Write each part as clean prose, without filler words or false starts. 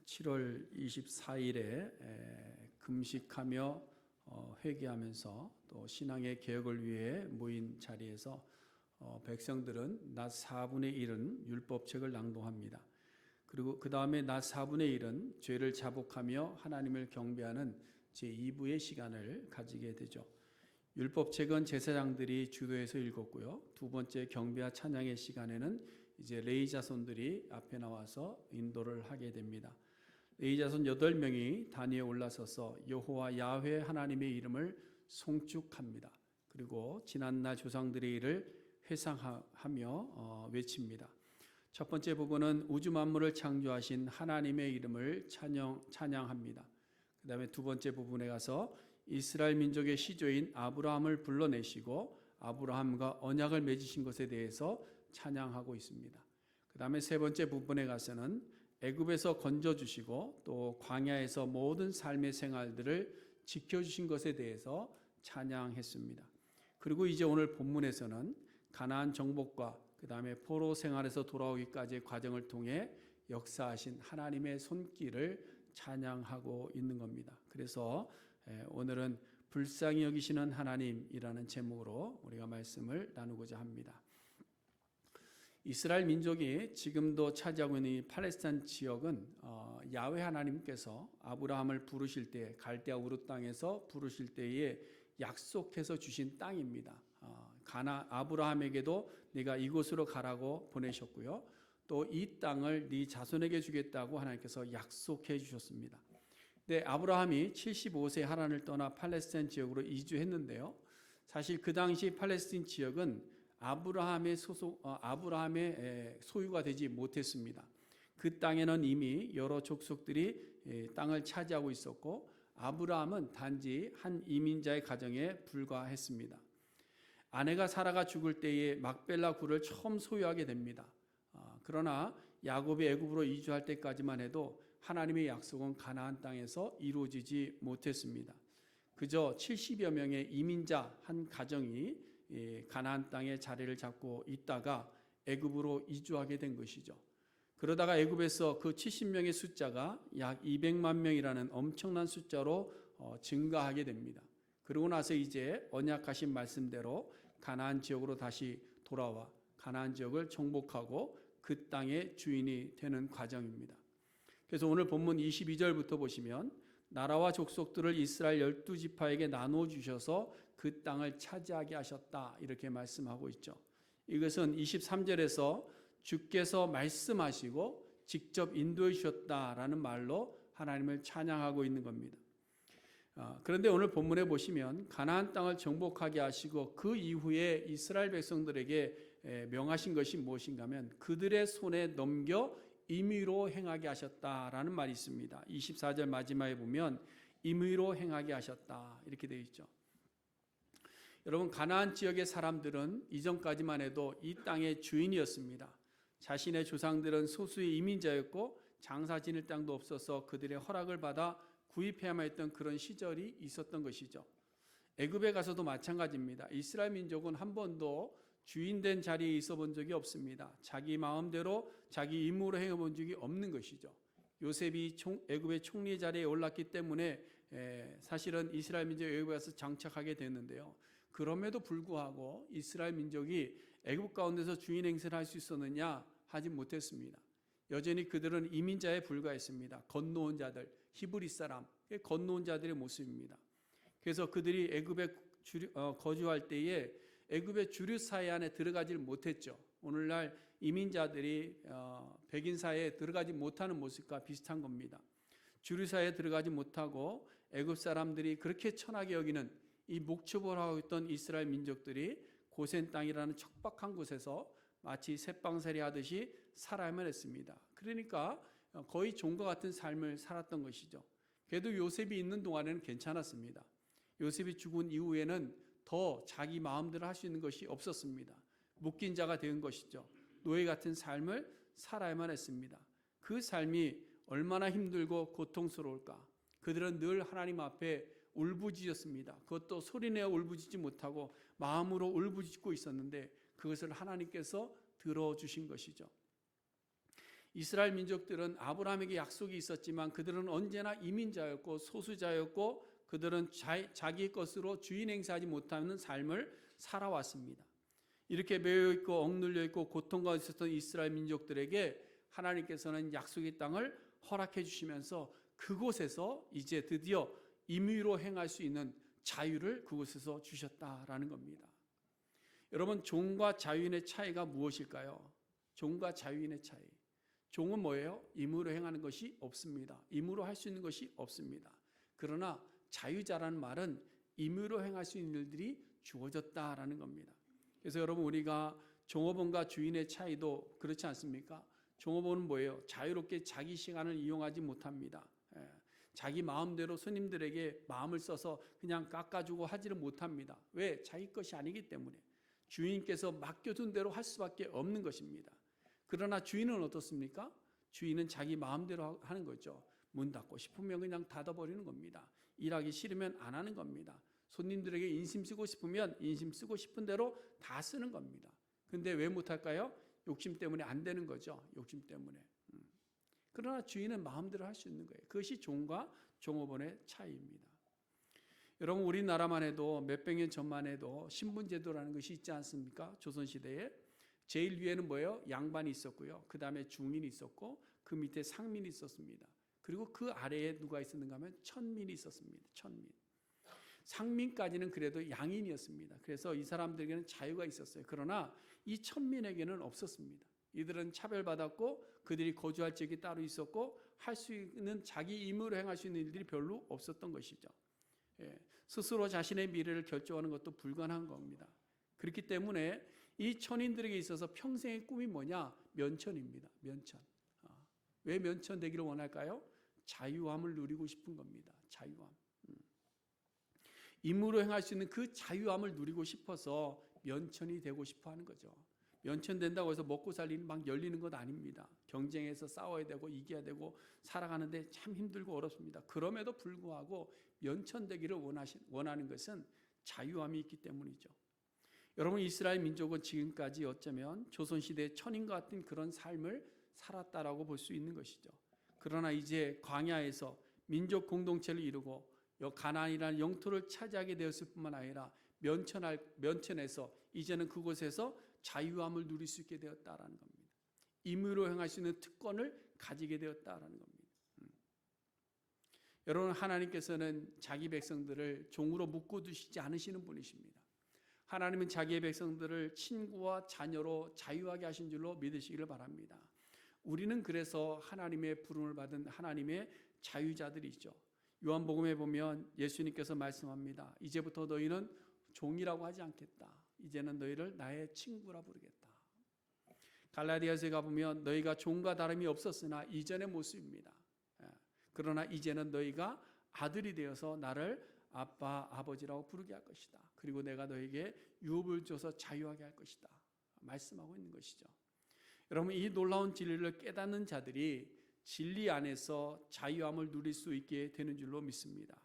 7월 24일에 금식하며 회개하면서 또 신앙의 개혁을 위해 모인 자리에서 백성들은 낮 4분의 1은 율법책을 낭독합니다. 그리고 그 다음에 낮 4분의 1은 죄를 자복하며 하나님을 경배하는 제2부의 시간을 가지게 되죠. 율법책은 제사장들이 주도해서 읽었고요. 두 번째 경배와 찬양의 시간에는 이제 레위 자손들이 앞에 나와서 인도를 하게 됩니다. 레위 자손 8명이 단위에 올라서서 여호와 야훼 하나님의 이름을 송축합니다. 그리고 지난날 조상들의 일을 회상하며 외칩니다. 첫 번째 부분은 우주 만물을 창조하신 하나님의 이름을 찬양합니다. 그 다음에 두 번째 부분에 가서 이스라엘 민족의 시조인 아브라함을 불러내시고 아브라함과 언약을 맺으신 것에 대해서 찬양하고 있습니다. 그 다음에 세 번째 부분에 가서는 애굽에서 건져주시고 또 광야에서 모든 삶의 생활들을 지켜주신 것에 대해서 찬양했습니다. 그리고 이제 오늘 본문에서는 가나안 정복과 그 다음에 포로 생활에서 돌아오기까지의 과정을 통해 역사하신 하나님의 손길을 찬양하고 있는 겁니다. 그래서 오늘은 불쌍히 여기시는 하나님이라는 제목으로 우리가 말씀을 나누고자 합니다. 이스라엘 민족이 지금도 차지하고 있는 이 팔레스타인 지역은 야훼 하나님께서 아브라함을 부르실 때 갈대아 우르 땅에서 부르실 때에 약속해서 주신 땅입니다. 아브라함에게도 네가 이곳으로 가라고 보내셨고요. 또 이 땅을 네 자손에게 주겠다고 하나님께서 약속해 주셨습니다. 근데 아브라함이 75세 하란을 떠나 팔레스타인 지역으로 이주했는데요. 사실 그 당시 팔레스타인 지역은 아브라함의 소유가 되지 못했습니다. 그 땅에는 이미 여러 족속들이 땅을 차지하고 있었고 아브라함은 단지 한 이민자의 가정에 불과했습니다. 아내가 사라가 죽을 때에 막벨라 굴을 처음 소유하게 됩니다. 그러나 야곱이 애굽으로 이주할 때까지만 해도 하나님의 약속은 가나안 땅에서 이루어지지 못했습니다. 그저 70여 명의 이민자 한 가정이 가나안 땅에 자리를 잡고 있다가 애굽으로 이주하게 된 것이죠. 그러다가 애굽에서 그 70명의 숫자가 약 200만 명이라는 엄청난 숫자로 증가하게 됩니다. 그러고 나서 이제 언약하신 말씀대로 가나안 지역으로 다시 돌아와 가나안 지역을 정복하고 그 땅의 주인이 되는 과정입니다. 그래서 오늘 본문 22절부터 보시면 나라와 족속들을 이스라엘 12지파에게 나누어 주셔서 그 땅을 차지하게 하셨다 이렇게 말씀하고 있죠. 이것은 23절에서 주께서 말씀하시고 직접 인도해 주셨다라는 말로 하나님을 찬양하고 있는 겁니다. 그런데 오늘 본문에 보시면 가나안 땅을 정복하게 하시고 그 이후에 이스라엘 백성들에게 명하신 것이 무엇인가 하면 그들의 손에 넘겨 임의로 행하게 하셨다라는 말이 있습니다. 24절 마지막에 보면 임의로 행하게 하셨다 이렇게 되어 있죠. 여러분 가나안 지역의 사람들은 이전까지만 해도 이 땅의 주인이었습니다. 자신의 조상들은 소수의 이민자였고 장사 지낼 땅도 없어서 그들의 허락을 받아 구입해야만 했던 그런 시절이 있었던 것이죠. 애굽에 가서도 마찬가지입니다. 이스라엘 민족은 한 번도 주인된 자리에 있어 본 적이 없습니다. 자기 마음대로 자기 임무로 행해 본 적이 없는 것이죠. 요셉이 애굽의 총리 자리에 올랐기 때문에 사실은 이스라엘 민족이 애굽에 가서 장착하게 됐는데요. 그럼에도 불구하고 이스라엘 민족이 애굽 가운데서 주인 행세를 할 수 있었느냐 하지 못했습니다. 여전히 그들은 이민자에 불과했습니다. 건너온 자들, 히브리 사람, 건너온 자들의 모습입니다. 그래서 그들이 애굽에 거주할 때에 애굽의 주류 사회 안에 들어가질 못했죠. 오늘날 이민자들이 백인 사회에 들어가지 못하는 모습과 비슷한 겁니다. 주류 사회에 들어가지 못하고 애굽 사람들이 그렇게 천하게 여기는 이 목축을 하고 있던 이스라엘 민족들이 고센 땅이라는 척박한 곳에서 마치 새빵살이 하듯이 살아야만 했습니다. 그러니까 거의 종과 같은 삶을 살았던 것이죠. 그래도 요셉이 있는 동안에는 괜찮았습니다. 요셉이 죽은 이후에는 더 자기 마음대로 할 수 있는 것이 없었습니다. 묶인 자가 된 것이죠. 노예 같은 삶을 살아야만 했습니다. 그 삶이 얼마나 힘들고 고통스러울까. 그들은 늘 하나님 앞에 울부짖었습니다. 그것도 소리내어 울부짖지 못하고 마음으로 울부짖고 있었는데 그것을 하나님께서 들어주신 것이죠. 이스라엘 민족들은 아브라함에게 약속이 있었지만 그들은 언제나 이민자였고 소수자였고 그들은 자기 것으로 주인 행사하지 못하는 삶을 살아왔습니다. 이렇게 매여 있고 억눌려 있고 고통과 있었던 이스라엘 민족들에게 하나님께서는 약속의 땅을 허락해 주시면서 그곳에서 이제 드디어 임의로 행할 수 있는 자유를 그곳에서 주셨다라는 겁니다. 여러분, 종과 자유인의 차이가 무엇일까요? 종과 자유인의 차이. 종은 뭐예요? 임의로 행하는 것이 없습니다. 임의로 할 수 있는 것이 없습니다. 그러나 자유자라는 말은 임의로 행할 수 있는 일들이 주어졌다라는 겁니다. 그래서 여러분, 우리가 종업원과 주인의 차이도 그렇지 않습니까? 종업원은 뭐예요? 자유롭게 자기 시간을 이용하지 못합니다. 자기 마음대로 손님들에게 마음을 써서 그냥 깎아주고 하지를 못합니다. 왜? 자기 것이 아니기 때문에. 주인께서 맡겨둔 대로 할 수밖에 없는 것입니다. 그러나 주인은 어떻습니까? 주인은 자기 마음대로 하는 거죠. 문 닫고 싶으면 그냥 닫아버리는 겁니다. 일하기 싫으면 안 하는 겁니다. 손님들에게 인심 쓰고 싶으면 인심 쓰고 싶은 대로 다 쓰는 겁니다. 근데 왜 못할까요? 욕심 때문에 안 되는 거죠. 욕심 때문에. 그러나 주인은 마음대로 할 수 있는 거예요. 그것이 종과 종업원의 차이입니다. 여러분, 우리나라만 해도 몇백 년 전만 해도 신분제도라는 것이 있지 않습니까? 조선시대에. 제일 위에는 뭐예요? 양반이 있었고요. 그 다음에 중인이 있었고 그 밑에 상민이 있었습니다. 그리고 그 아래에 누가 있었는가 하면 천민이 있었습니다. 천민. 상민까지는 그래도 양인이었습니다. 그래서 이 사람들에게는 자유가 있었어요. 그러나 이 천민에게는 없었습니다. 이들은 차별받았고 그들이 거주할 지역이 따로 있었고 할 수 있는 자기 임의로 행할 수 있는 일들이 별로 없었던 것이죠. 스스로 자신의 미래를 결정하는 것도 불가능한 겁니다. 그렇기 때문에 이 천인들에게 있어서 평생의 꿈이 뭐냐? 면천입니다. 면천. 왜 면천되기를 원할까요? 자유함을 누리고 싶은 겁니다. 자유함. 임의로 행할 수 있는 그 자유함을 누리고 싶어서 면천이 되고 싶어 하는 거죠. 면천된다고 해서 먹고 살 일이 막 열리는 것 아닙니다. 경쟁해서 싸워야 되고 이겨야 되고 살아가는데 참 힘들고 어렵습니다. 그럼에도 불구하고 면천되기를 원하는 것은 자유함이 있기 때문이죠. 여러분, 이스라엘 민족은 지금까지 어쩌면 조선시대의 천인과 같은 그런 삶을 살았다라고 볼 수 있는 것이죠. 그러나 이제 광야에서 민족 공동체를 이루고 가나안이라는 영토를 차지하게 되었을 뿐만 아니라 면천에서 이제는 그곳에서 자유함을 누릴 수 있게 되었다라는 겁니다. 임의로 행할 수 있는 특권을 가지게 되었다라는 겁니다. 여러분, 하나님께서는 자기 백성들을 종으로 묶어두시지 않으시는 분이십니다. 하나님은 자기의 백성들을 친구와 자녀로 자유하게 하신 줄로 믿으시기를 바랍니다. 우리는 그래서 하나님의 부름을 받은 하나님의 자유자들이죠. 요한복음에 보면 예수님께서 말씀합니다. 이제부터 너희는 종이라고 하지 않겠다. 이제는 너희를 나의 친구라 부르겠다. 갈라디아서에 가보면 너희가 종과 다름이 없었으나 이전의 모습입니다. 그러나 이제는 너희가 아들이 되어서 나를 아빠, 아버지라고 부르게 할 것이다. 그리고 내가 너에게 유업을 줘서 자유하게 할 것이다. 말씀하고 있는 것이죠. 여러분, 이 놀라운 진리를 깨닫는 자들이 진리 안에서 자유함을 누릴 수 있게 되는 줄로 믿습니다.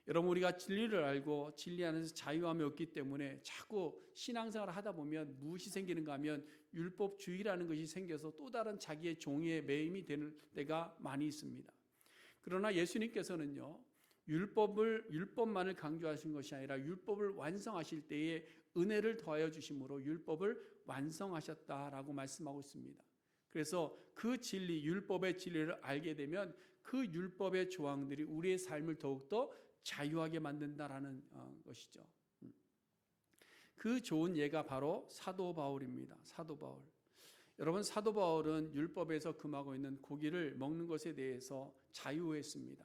여러분, 우리가 진리를 알고 진리 안에서 자유함이 없기 때문에 자꾸 신앙생활을 하다 보면 무엇이 생기는가 하면 율법주의라는 것이 생겨서 또 다른 자기의 종의 매임이 되는 때가 많이 있습니다. 그러나 예수님께서는요, 율법만을 강조하신 것이 아니라 율법을 완성하실 때에 은혜를 더하여 주심으로 율법을 완성하셨다라고 말씀하고 있습니다. 그래서 그 진리, 율법의 진리를 알게 되면 그 율법의 조항들이 우리의 삶을 더욱더 자유하게 만든다라는 것이죠. 그 좋은 예가 바로 사도 바울입니다. 사도 바울. 여러분, 사도 바울은 율법에서 금하고 있는 고기를 먹는 것에 대해서 자유했습니다.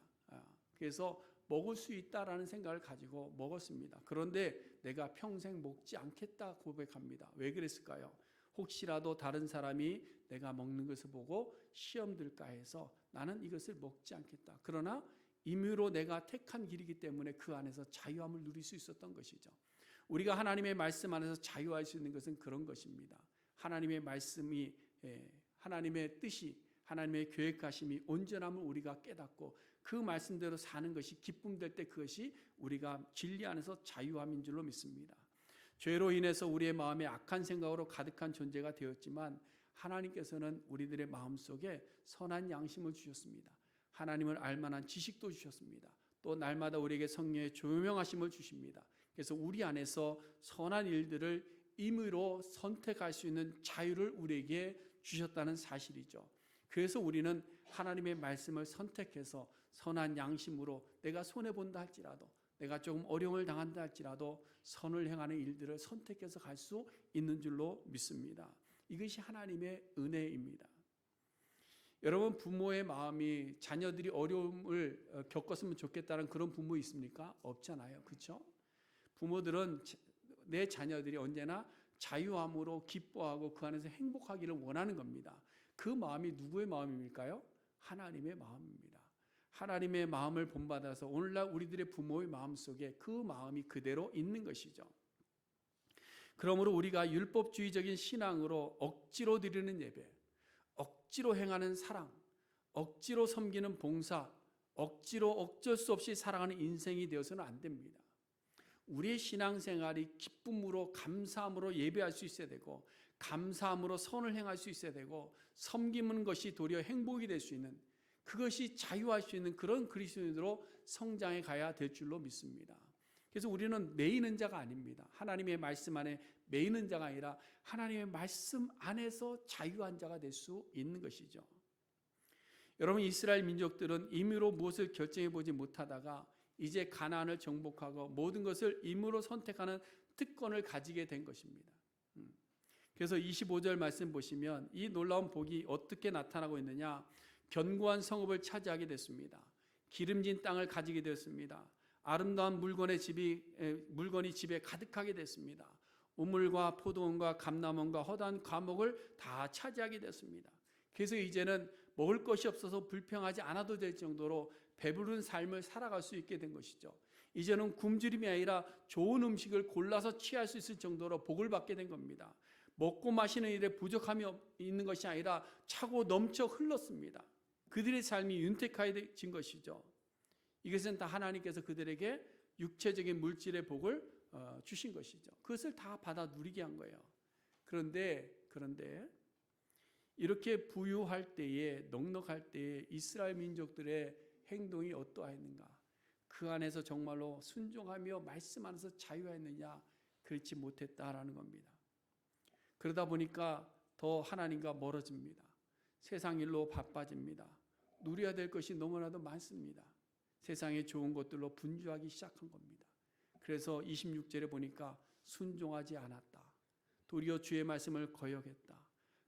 그래서 먹을 수 있다라는 생각을 가지고 먹었습니다. 그런데 내가 평생 먹지 않겠다 고백합니다. 왜 그랬을까요? 혹시라도 다른 사람이 내가 먹는 것을 보고 시험 들까 해서 나는 이것을 먹지 않겠다. 그러나 임의로 내가 택한 길이기 때문에 그 안에서 자유함을 누릴 수 있었던 것이죠. 우리가 하나님의 말씀 안에서 자유할 수 있는 것은 그런 것입니다. 하나님의 말씀이, 하나님의 뜻이, 하나님의 계획하심이 온전함을 우리가 깨닫고 그 말씀대로 사는 것이 기쁨될 때 그것이 우리가 진리 안에서 자유함인 줄로 믿습니다. 죄로 인해서 우리의 마음에 악한 생각으로 가득한 존재가 되었지만 하나님께서는 우리들의 마음속에 선한 양심을 주셨습니다. 하나님을 알만한 지식도 주셨습니다. 또 날마다 우리에게 성령의 조명하심을 주십니다. 그래서 우리 안에서 선한 일들을 임의로 선택할 수 있는 자유를 우리에게 주셨다는 사실이죠. 그래서 우리는 하나님의 말씀을 선택해서 선한 양심으로 내가 손해본다 할지라도, 내가 조금 어려움을 당한다 할지라도 선을 행하는 일들을 선택해서 갈 수 있는 줄로 믿습니다. 이것이 하나님의 은혜입니다. 여러분, 부모의 마음이 자녀들이 어려움을 겪었으면 좋겠다는 그런 부모 있습니까? 없잖아요. 그렇죠? 부모들은 내 자녀들이 언제나 자유함으로 기뻐하고 그 안에서 행복하기를 원하는 겁니다. 그 마음이 누구의 마음입니까요? 하나님의 마음입니다. 하나님의 마음을 본받아서 오늘날 우리들의 부모의 마음속에 그 마음이 그대로 있는 것이죠. 그러므로 우리가 율법주의적인 신앙으로 억지로 드리는 예배, 억지로 행하는 사랑, 억지로 섬기는 봉사, 억지로 어쩔 수 없이 살아가는 인생이 되어서는 안 됩니다. 우리의 신앙생활이 기쁨으로 감사함으로 예배할 수 있어야 되고, 감사함으로 선을 행할 수 있어야 되고, 섬기는 것이 도리어 행복이 될 수 있는, 그것이 자유할 수 있는 그런 그리스도인으로 성장해 가야 될 줄로 믿습니다. 그래서 우리는 매이는 자가 아닙니다. 하나님의 말씀 안에 매이는 자가 아니라 하나님의 말씀 안에서 자유한 자가 될 수 있는 것이죠. 여러분, 이스라엘 민족들은 임의로 무엇을 결정해 보지 못하다가 이제 가나안을 정복하고 모든 것을 임의로 선택하는 특권을 가지게 된 것입니다. 그래서 25절 말씀 보시면 이 놀라운 복이 어떻게 나타나고 있느냐? 견고한 성읍을 차지하게 됐습니다. 기름진 땅을 가지게 되었습니다. 아름다운 물건이 집에 가득하게 됐습니다. 우물과 포도원과 감람원과 허다한 과목을 다 차지하게 됐습니다. 그래서 이제는 먹을 것이 없어서 불평하지 않아도 될 정도로 배부른 삶을 살아갈 수 있게 된 것이죠. 이제는 굶주림이 아니라 좋은 음식을 골라서 취할 수 있을 정도로 복을 받게 된 겁니다. 먹고 마시는 일에 부족함이 있는 것이 아니라 차고 넘쳐 흘렀습니다. 그들의 삶이 윤택해진 것이죠. 이것은 다 하나님께서 그들에게 육체적인 물질의 복을 주신 것이죠. 그것을 다 받아 누리게 한 거예요. 그런데 이렇게 부유할 때에, 넉넉할 때에 이스라엘 민족들의 행동이 어떠했는가? 그 안에서 정말로 순종하며 말씀 안에서 자유했느냐? 그렇지 못했다라는 겁니다. 그러다 보니까 더 하나님과 멀어집니다. 세상 일로 바빠집니다. 누려야 될 것이 너무나도 많습니다. 세상의 좋은 것들로 분주하기 시작한 겁니다. 그래서 26절에 보니까 순종하지 않았다. 도리어 주의 말씀을 거역했다.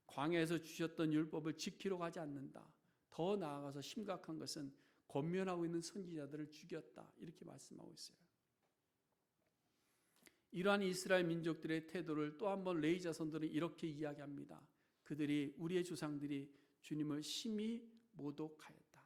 광야에서 주셨던 율법을 지키러 가지 않는다. 더 나아가서 심각한 것은 권면하고 있는 선지자들을 죽였다. 이렇게 말씀하고 있어요. 이러한 이스라엘 민족들의 태도를 또 한 번 레위 자손들은 이렇게 이야기합니다. 그들이, 우리의 조상들이 주님을 심히 모독하였다.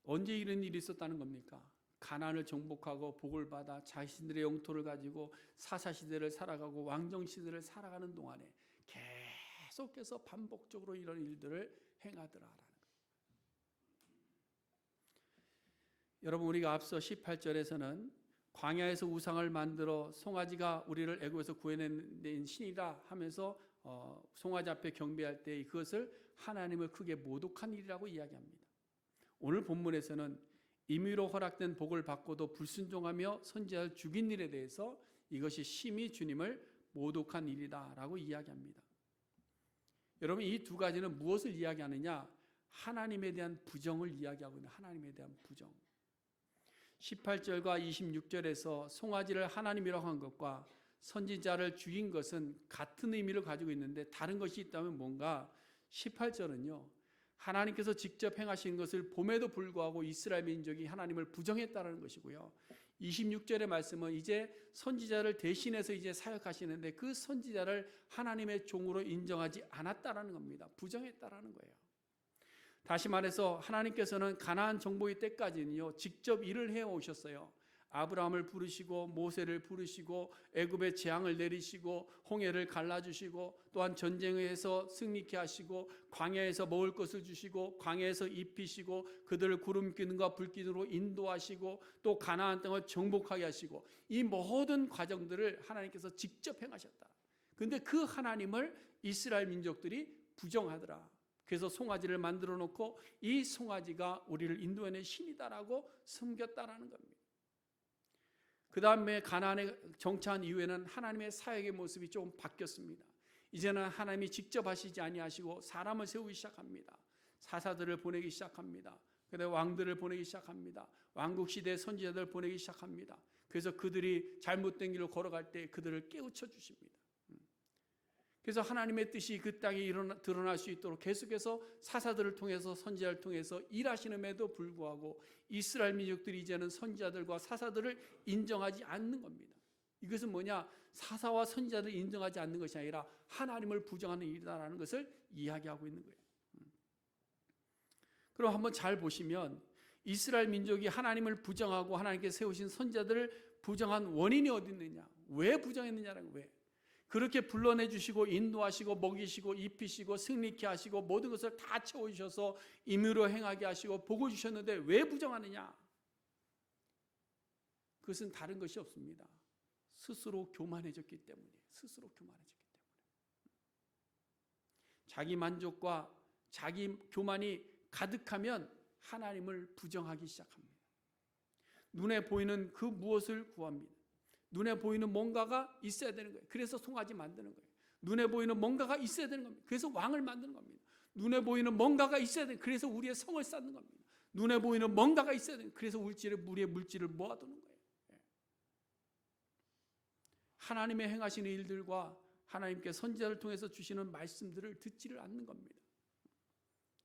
언제 이런 일이 있었다는 겁니까? 가나안을 정복하고 복을 받아 자신들의 영토를 가지고 사사시대를 살아가고 왕정시대를 살아가는 동안에 계속해서 반복적으로 이런 일들을 행하더라라는 거예요. 여러분, 우리가 앞서 18절에서는 광야에서 우상을 만들어 송아지가 우리를 애굽에서 구해낸 신이라 하면서 송아지 앞에 경배할 때 그것을 하나님을 크게 모독한 일이라고 이야기합니다. 오늘 본문에서는 임의로 허락된 복을 받고도 불순종하며 선지자를 죽인 일에 대해서 이것이 심히 주님을 모독한 일이다라고 이야기합니다. 여러분, 이 두 가지는 무엇을 이야기하느냐? 하나님에 대한 부정을 이야기하고 있는 하나님에 대한 부정. 18절과 26절에서 송아지를 하나님이라고 한 것과 선지자를 죽인 것은 같은 의미를 가지고 있는데 다른 것이 있다면 뭔가? 18절은요, 하나님께서 직접 행하신 것을 봄에도 불구하고 이스라엘 민족이 하나님을 부정했다는 것이고요. 26절의 말씀은 이제 선지자를 대신해서 이제 사역하시는데 그 선지자를 하나님의 종으로 인정하지 않았다라는 겁니다. 부정했다라는 거예요. 다시 말해서 하나님께서는 가나안 정복의 때까지는요, 직접 일을 해 오셨어요. 아브라함을 부르시고 모세를 부르시고 애굽의 재앙을 내리시고 홍해를 갈라주시고 또한 전쟁에서 승리케 하시고 광야에서 먹을 것을 주시고 광야에서 입히시고 그들을 구름 기둥과 불 기둥으로 인도하시고 또 가나안 땅을 정복하게 하시고 이 모든 과정들을 하나님께서 직접 행하셨다. 그런데 그 하나님을 이스라엘 민족들이 부정하더라. 그래서 송아지를 만들어 놓고 이 송아지가 우리를 인도해낸 신이다라고 섬겼다라는 겁니다. 그 다음에 가나안에 정착한 이후에는 하나님의 사역의 모습이 좀 바뀌었습니다. 이제는 하나님이 직접 하시지 아니하시고 사람을 세우기 시작합니다. 사사들을 보내기 시작합니다. 그다음에 왕들을 보내기 시작합니다. 왕국 시대의 선지자들을 보내기 시작합니다. 그래서 그들이 잘못된 길로 걸어갈 때 그들을 깨우쳐 주십니다. 그래서 하나님의 뜻이 그 땅에 드러날 수 있도록 계속해서 사사들을 통해서 선지자를 통해서 일하시는에도 불구하고 이스라엘 민족들이 이제는 선지자들과 사사들을 인정하지 않는 겁니다. 이것은 뭐냐? 사사와 선지자들을 인정하지 않는 것이 아니라 하나님을 부정하는 일이다라는 것을 이야기하고 있는 거예요. 그럼 한번 잘 보시면 이스라엘 민족이 하나님을 부정하고 하나님께 세우신 선지자들을 부정한 원인이 어디 있느냐? 왜 부정했느냐라는 거예요. 그렇게 불러내 주시고 인도하시고 먹이시고 입히시고 승리케 하시고 모든 것을 다 채워주셔서 임의로 행하게 하시고 복을 주셨는데 왜 부정하느냐? 그것은 다른 것이 없습니다. 스스로 교만해졌기 때문이에요. 스스로 교만해졌기 때문에. 자기 만족과 자기 교만이 가득하면 하나님을 부정하기 시작합니다. 눈에 보이는 그 무엇을 구합니다. 눈에 보이는 뭔가가 있어야 되는 거예요. 그래서 송아지 만드는 거예요. 눈에 보이는 뭔가가 있어야 되는 겁니다. 그래서 왕을 만드는 겁니다. 눈에 보이는 뭔가가 있어야 되는, 그래서 우리의 성을 쌓는 겁니다. 눈에 보이는 뭔가가 있어야 되는, 그래서 우리의 물질을 모아두는 거예요. 하나님의 행하시는 일들과 하나님께 선지자를 통해서 주시는 말씀들을 듣지를 않는 겁니다.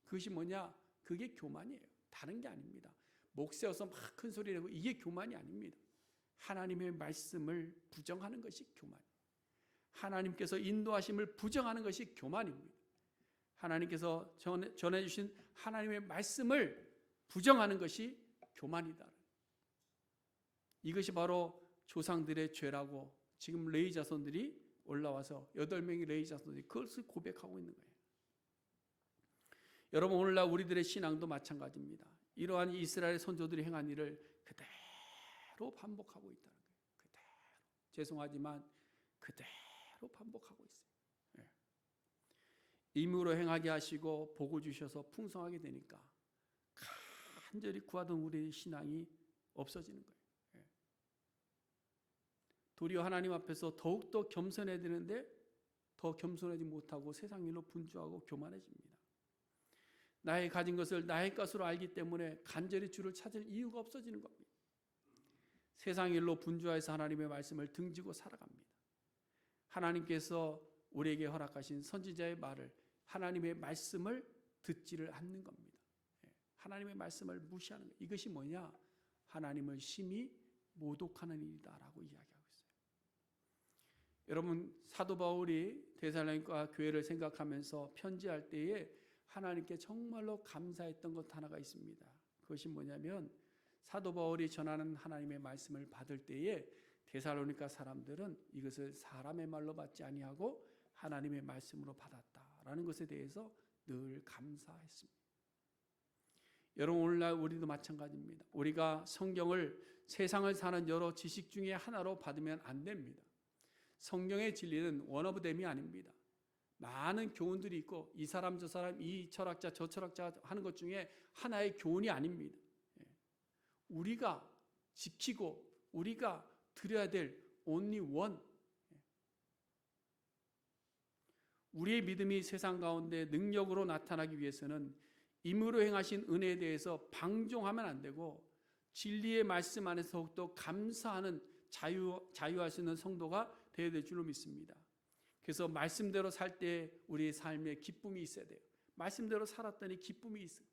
그것이 뭐냐? 그게 교만이에요. 다른 게 아닙니다. 목 세워서 막 큰 소리 내고 이게 교만이 아닙니다. 하나님의 말씀을 부정하는 것이 교만. 하나님께서 인도하심을 부정하는 것이 교만입니다. 하나님께서 전해주신 하나님의 말씀을 부정하는 것이 교만이다. 이것이 바로 조상들의 죄라고 지금 레위 자손들이 올라와서 8명의 레위 자손들이 그것을 고백하고 있는 거예요. 여러분, 오늘날 우리들의 신앙도 마찬가지입니다. 이러한 이스라엘 선조들이 행한 일을 그대로 반복하고 있다는 거예요. 그대로. 죄송하지만 그대로 반복하고 있어요. 네. 임의로 행하게 하시고 복을 주셔서 풍성하게 되니까 간절히 구하던 우리의 신앙이 없어지는 거예요. 네. 도리어 하나님 앞에서 더욱더 겸손해야 되는데 더 겸손하지 못하고 세상 일로 분주하고 교만해집니다. 나의 가진 것을 나의 것으로 알기 때문에 간절히 주를 찾을 이유가 없어지는 겁니다. 세상 일로 분주해서 하나님의 말씀을 등지고 살아갑니다. 하나님께서 우리에게 허락하신 선지자의 말을, 하나님의 말씀을 듣지를 않는 겁니다. 하나님의 말씀을 무시하는 것. 이것이 뭐냐? 하나님을 심히 모독하는 일이다라고 이야기하고 있어요. 여러분, 사도 바울이 데살로니가 교회를 생각하면서 편지할 때에 하나님께 정말로 감사했던 것 하나가 있습니다. 그것이 뭐냐면 사도 바울이 전하는 하나님의 말씀을 받을 때에 데살로니가 사람들은 이것을 사람의 말로 받지 아니하고 하나님의 말씀으로 받았다라는 것에 대해서 늘 감사했습니다. 여러분, 오늘날 우리도 마찬가지입니다. 우리가 성경을 세상을 사는 여러 지식 중에 하나로 받으면 안 됩니다. 성경의 진리는 원어브댐이 아닙니다. 많은 교훈들이 있고 이 사람 저 사람 이 철학자 저 철학자 하는 것 중에 하나의 교훈이 아닙니다. 우리가 지키고 우리가 드려야 될 only one. 우리의 믿음이 세상 가운데 능력으로 나타나기 위해서는 임의로 행하신 은혜에 대해서 방종하면 안 되고 진리의 말씀 안에서 더욱더 감사하는 자유할 수 있는 성도가 되어야 될 줄로 믿습니다. 그래서 말씀대로 살 때 우리의 삶에 기쁨이 있어야 돼요. 말씀대로 살았더니 기쁨이 있어요.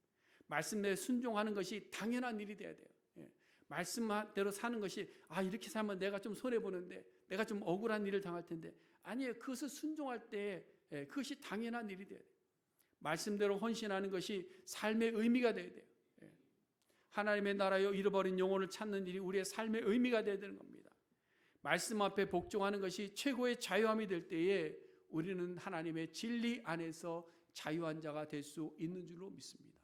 말씀대로 순종하는 것이 당연한 일이 돼야 돼요. 말씀대로 사는 것이 이렇게 살면 내가 좀 손해보는데 내가 좀 억울한 일을 당할 텐데 아니에요. 그것을 순종할 때 그것이 당연한 일이 돼야 돼요. 말씀대로 헌신하는 것이 삶의 의미가 돼야 돼요. 하나님의 나라여 잃어버린 영혼을 찾는 일이 우리의 삶의 의미가 되어야 되는 겁니다. 말씀 앞에 복종하는 것이 최고의 자유함이 될 때에 우리는 하나님의 진리 안에서 자유한 자가 될 수 있는 줄로 믿습니다.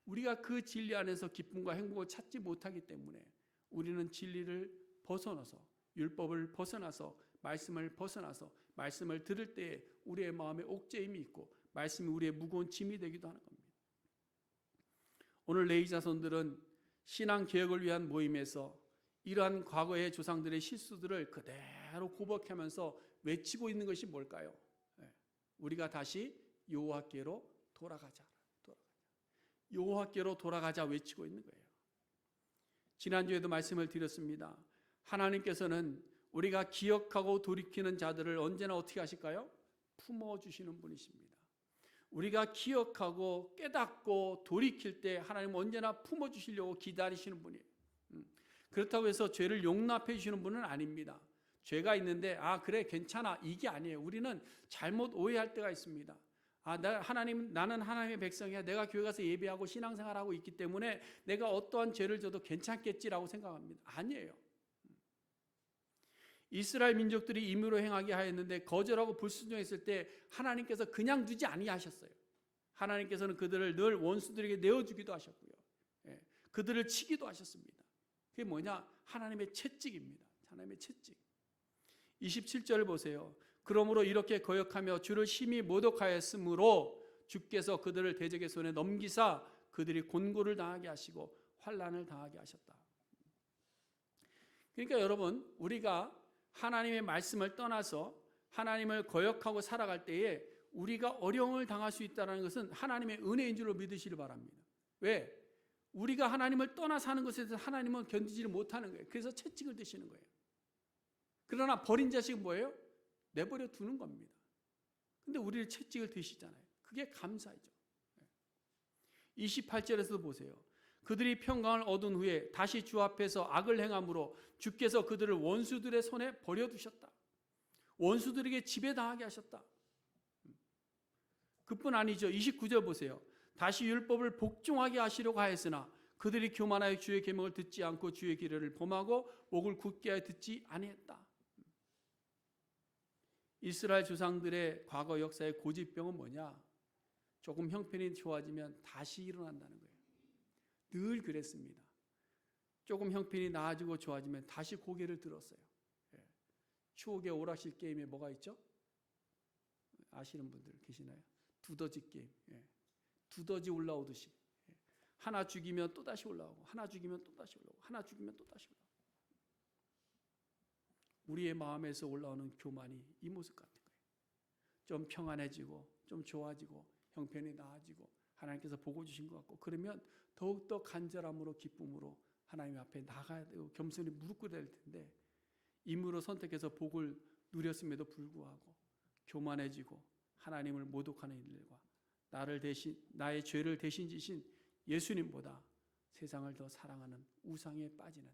우리가 그 진리 안에서 기쁨과 행복을 찾지 못하기 때문에 우리는 진리를 벗어나서, 율법을 벗어나서, 말씀을 벗어나서 말씀을 들을 때에 우리의 마음에 옥죄임이 있고 말씀이 우리의 무거운 짐이 되기도 하는 겁니다. 오늘 레위 자손들은 신앙 개혁을 위한 모임에서 이러한 과거의 조상들의 실수들을 그대로 고백하면서 외치고 있는 것이 뭘까요? 우리가 다시 여호와께로 돌아가자. 여호와께로 돌아가자 외치고 있는 거예요. 지난주에도 말씀을 드렸습니다. 하나님께서는 우리가 기억하고 돌이키는 자들을 언제나 어떻게 하실까요? 품어주시는 분이십니다. 우리가 기억하고 깨닫고 돌이킬 때 하나님은 언제나 품어주시려고 기다리시는 분이에요. 그렇다고 해서 죄를 용납해 주시는 분은 아닙니다. 죄가 있는데 그래 괜찮아 이게 아니에요. 우리는 잘못 오해할 때가 있습니다. 나는 하나님의 백성이야. 내가 교회 가서 예배하고 신앙생활하고 있기 때문에 내가 어떠한 죄를 져도 괜찮겠지라고 생각합니다. 아니에요. 이스라엘 민족들이 임의로 행하게 하였는데 거절하고 불순종했을 때 하나님께서 그냥 두지 아니하셨어요. 하나님께서는 그들을 늘 원수들에게 내어주기도 하셨고요. 그들을 치기도 하셨습니다. 그게 뭐냐? 하나님의 채찍입니다. 하나님의 채찍. 27절을 보세요. 그러므로 이렇게 거역하며 주를 심히 모독하였으므로 주께서 그들을 대적의 손에 넘기사 그들이 곤고를 당하게 하시고 환난을 당하게 하셨다. 그러니까 여러분, 우리가 하나님의 말씀을 떠나서 하나님을 거역하고 살아갈 때에 우리가 어려움을 당할 수 있다는 것은 하나님의 은혜인 줄로 믿으시길 바랍니다. 왜? 우리가 하나님을 떠나 사는 것에 대해서 하나님은 견디지를 못하는 거예요. 그래서 채찍을 드시는 거예요. 그러나 버린 자식은 뭐예요? 내버려 두는 겁니다. 근데 우리를 채찍을 드시잖아요. 그게 감사이죠. 28절에서도 보세요. 그들이 평강을 얻은 후에 다시 주 앞에서 악을 행함으로 주께서 그들을 원수들의 손에 버려두셨다. 원수들에게 지배당하게 하셨다. 그뿐 아니죠. 29절 보세요. 다시 율법을 복종하게 하시려고 하였으나 그들이 교만하여 주의 계명을 듣지 않고 주의 규례를 범하고 목을 굳게 하여 듣지 아니했다. 이스라엘 조상들의 과거 역사의 고집병은 뭐냐? 조금 형편이 좋아지면 다시 일어난다는 거예요. 늘 그랬습니다. 조금 형편이 나아지고 좋아지면 다시 고개를 들었어요. 추억의 오락실 게임에 뭐가 있죠? 아시는 분들 계시나요? 두더지 게임. 두더지 올라오듯이 하나 죽이면 또다시 올라오고 하나 죽이면 또다시 올라오고 하나 죽이면 또다시 올라오고 우리의 마음에서 올라오는 교만이 이 모습 같은 거예요. 좀 평안해지고 좀 좋아지고 형편이 나아지고 하나님께서 복을 주신 것 같고 그러면 더욱더 간절함으로 기쁨으로 하나님 앞에 나가야 되고 겸손히 무릎 꿇어야 될 텐데 임으로 선택해서 복을 누렸음에도 불구하고 교만해지고 하나님을 모독하는 일들과 나의 죄를 대신 지신 예수님보다 세상을 더 사랑하는 우상에 빠지는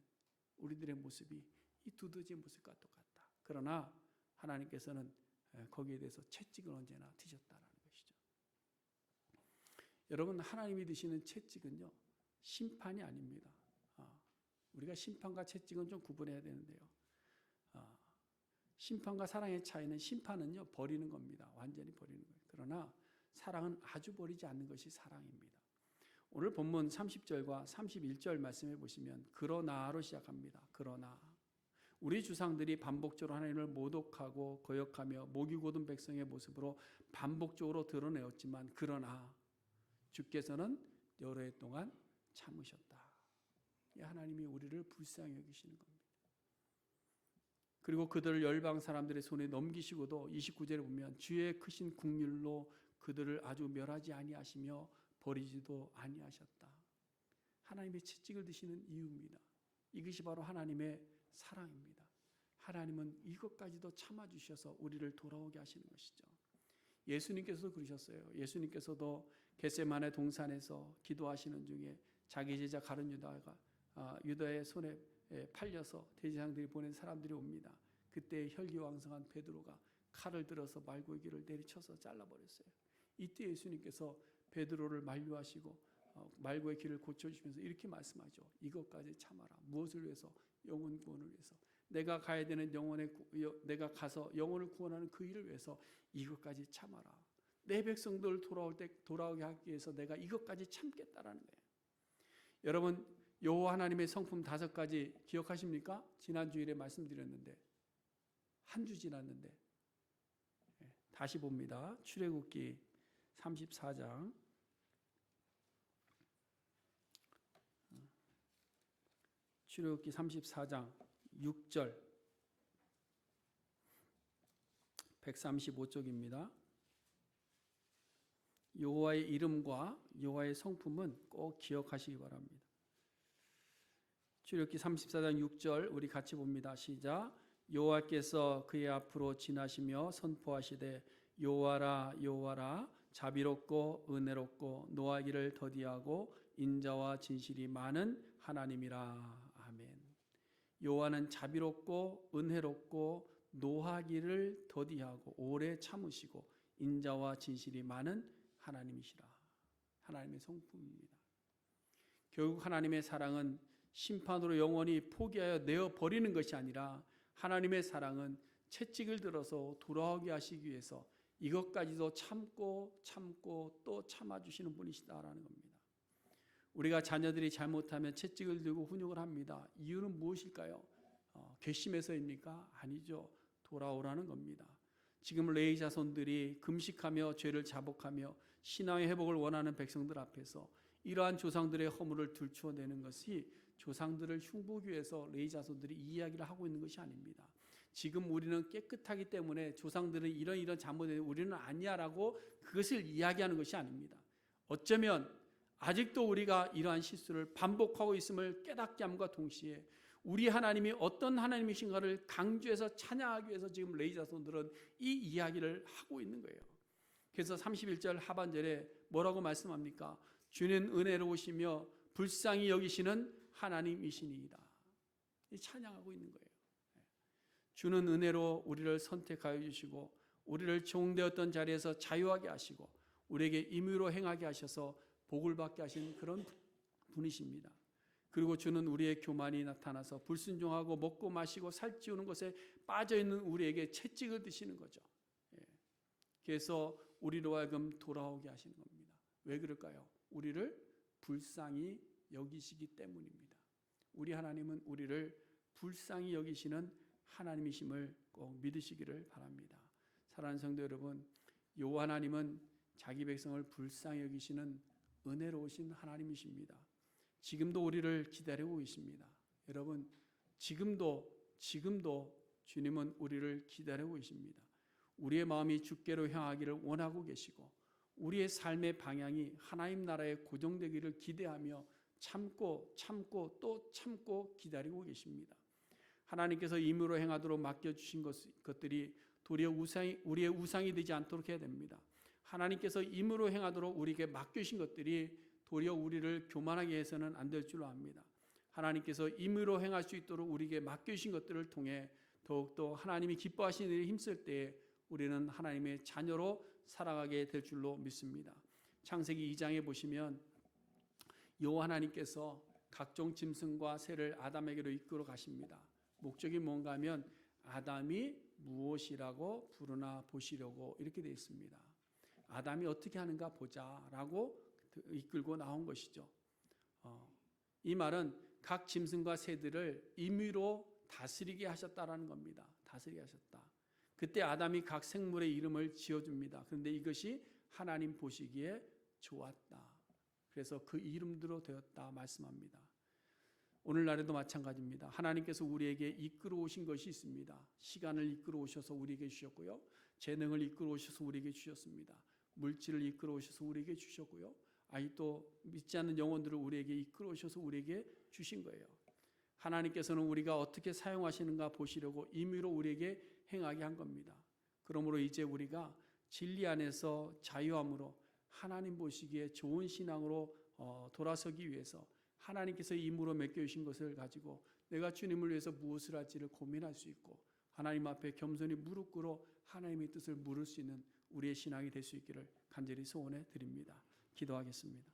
우리들의 모습이 이 두더지의 모습과 똑같다. 그러나 하나님께서는 거기에 대해서 채찍을 언제나 드셨다라는 것이죠. 여러분, 하나님이 드시는 채찍은요 심판이 아닙니다. 우리가 심판과 채찍은 좀 구분해야 되는데요. 심판과 사랑의 차이는 심판은요 버리는 겁니다. 완전히 버리는 거예요. 그러나 사랑은 아주 버리지 않는 것이 사랑입니다. 오늘 본문 30절과 31절 말씀해 보시면 그러나로 시작합니다. 그러나 우리 주상들이 반복적으로 하나님을 모독하고 거역하며 목이 곧은 백성의 모습으로 반복적으로 드러내었지만 그러나 주께서는 여러 해 동안 참으셨다. 하나님이 우리를 불쌍히 여기시는 겁니다. 그리고 그들을 열방 사람들의 손에 넘기시고도 29절에 보면 주의 크신 긍휼로 그들을 아주 멸하지 아니하시며 버리지도 아니하셨다. 하나님의 채찍을 드시는 이유입니다. 이것이 바로 하나님의 사랑입니다. 하나님은 이것까지도 참아주셔서 우리를 돌아오게 하시는 것이죠. 예수님께서도 그러셨어요. 예수님께서도 겟세마네 동산에서 기도하시는 중에 자기 제자 가룟 유다의 손에 팔려서 대제사장들이 보낸 사람들이 옵니다. 그때 혈기왕성한 베드로가 칼을 들어서 말고기를 내리쳐서 잘라버렸어요. 이때 예수님께서 베드로를 만류하시고 말고의 길을 고쳐주시면서 이렇게 말씀하죠. 이것까지 참아라. 무엇을 위해서? 영혼 구원을 위해서. 내가 가야 되는 내가 가서 영혼을 구원하는 그 일을 위해서 이것까지 참아라. 내 백성들 돌아오게 하기 위해서 내가 이것까지 참겠다라는 거예요. 여러분, 여호와 하나님의 성품 5가지 기억하십니까? 지난 주일에 말씀드렸는데 한 주 지났는데 다시 봅니다. 출애굽기 34장 출애굽기 34장 6절 135쪽입니다. 여호와의 이름과 여호와의 성품은 꼭 기억하시기 바랍니다. 출애굽기 34장 6절 우리 같이 봅니다. 시작. 여호와께서 그의 앞으로 지나시며 선포하시되 여호와라 여호와라 자비롭고 은혜롭고 노하기를 더디하고 인자와 진실이 많은 하나님이라. 아멘. 여호와는 자비롭고 은혜롭고 노하기를 더디하고 오래 참으시고 인자와 진실이 많은 하나님이시라. 하나님의 성품입니다. 결국 하나님의 사랑은 심판으로 영원히 포기하여 내어버리는 것이 아니라 하나님의 사랑은 채찍을 들어서 돌아오게 하시기 위해서 이것까지도 참고 또 참아주시는 분이시다라는 겁니다. 우리가 자녀들이 잘못하면 채찍을 들고 훈육을 합니다. 이유는 무엇일까요? 괘씸해서입니까? 아니죠. 돌아오라는 겁니다. 지금 레위 자손들이 금식하며 죄를 자복하며 신앙의 회복을 원하는 백성들 앞에서 이러한 조상들의 허물을 들추어내는 것이 조상들을 흉보기 위해서 레위 자손들이 이 이야기를 하고 있는 것이 아닙니다. 지금 우리는 깨끗하기 때문에 조상들은 이런 잘못에 우리는 아니야라고 그것을 이야기하는 것이 아닙니다. 어쩌면 아직도 우리가 이러한 실수를 반복하고 있음을 깨닫게 함과 동시에 우리 하나님이 어떤 하나님이신가를 강조해서 찬양하기 위해서 지금 레위 자손들은 이 이야기를 하고 있는 거예요. 그래서 31절 하반절에 뭐라고 말씀합니까? 주는 은혜로우시며 불쌍히 여기시는 하나님이시니이다. 찬양하고 있는 거예요. 주는 은혜로 우리를 선택하여 주시고 우리를 종되었던 자리에서 자유하게 하시고 우리에게 임의로 행하게 하셔서 복을 받게 하신 그런 분이십니다. 그리고 주는 우리의 교만이 나타나서 불순종하고 먹고 마시고 살찌우는 것에 빠져있는 우리에게 채찍을 드시는 거죠. 그래서 우리로 하여금 돌아오게 하시는 겁니다. 왜 그럴까요? 우리를 불쌍히 여기시기 때문입니다. 우리 하나님은 우리를 불쌍히 여기시는 하나님이심을 꼭 믿으시기를 바랍니다. 사랑하는 성도 여러분, 여호와 하나님은 자기 백성을 불쌍히 여기시는 은혜로우신 하나님이십니다. 지금도 우리를 기다리고 계십니다. 여러분, 지금도 주님은 우리를 기다리고 계십니다. 우리의 마음이 주께로 향하기를 원하고 계시고 우리의 삶의 방향이 하나님 나라에 고정되기를 기대하며 참고 또 참고 기다리고 계십니다. 하나님께서 임의로 행하도록 맡겨주신 것들이 도리어 우리의 우상이 되지 않도록 해야 됩니다. 하나님께서 임의로 행하도록 우리에게 맡겨주신 것들이 도리어 우리를 교만하게 해서는 안 될 줄로 압니다. 하나님께서 임의로 행할 수 있도록 우리에게 맡겨주신 것들을 통해 더욱더 하나님이 기뻐하시는 일에 힘쓸 때에 우리는 하나님의 자녀로 살아가게 될 줄로 믿습니다. 창세기 2장에 보시면 여호와 하나님께서 각종 짐승과 새를 아담에게로 이끌어 가십니다. 목적이 뭔가 하면 아담이 무엇이라고 부르나 보시려고 이렇게 되어 있습니다. 아담이 어떻게 하는가 보자라고 이끌고 나온 것이죠. 이 말은 각 짐승과 새들을 임의로 다스리게 하셨다라는 겁니다. 다스리게 하셨다. 그때 아담이 각 생물의 이름을 지어줍니다. 그런데 이것이 하나님 보시기에 좋았다. 그래서 그 이름대로 되었다 말씀합니다. 오늘날에도 마찬가지입니다. 하나님께서 우리에게 이끌어 오신 것이 있습니다. 시간을 이끌어 오셔서 우리에게 주셨고요. 재능을 이끌어 오셔서 우리에게 주셨습니다. 물질을 이끌어 오셔서 우리에게 주셨고요. 또 믿지 않는 영혼들을 우리에게 이끌어 오셔서 우리에게 주신 거예요. 하나님께서는 우리가 어떻게 사용하시는가 보시려고 임의로 우리에게 행하게 한 겁니다. 그러므로 이제 우리가 진리 안에서 자유함으로 하나님 보시기에 좋은 신앙으로 돌아서기 위해서 하나님께서 임의로 맡겨주신 것을 가지고 내가 주님을 위해서 무엇을 할지를 고민할 수 있고 하나님 앞에 겸손히 무릎 꿇어 하나님의 뜻을 물을 수 있는 우리의 신앙이 될 수 있기를 간절히 소원해 드립니다. 기도하겠습니다.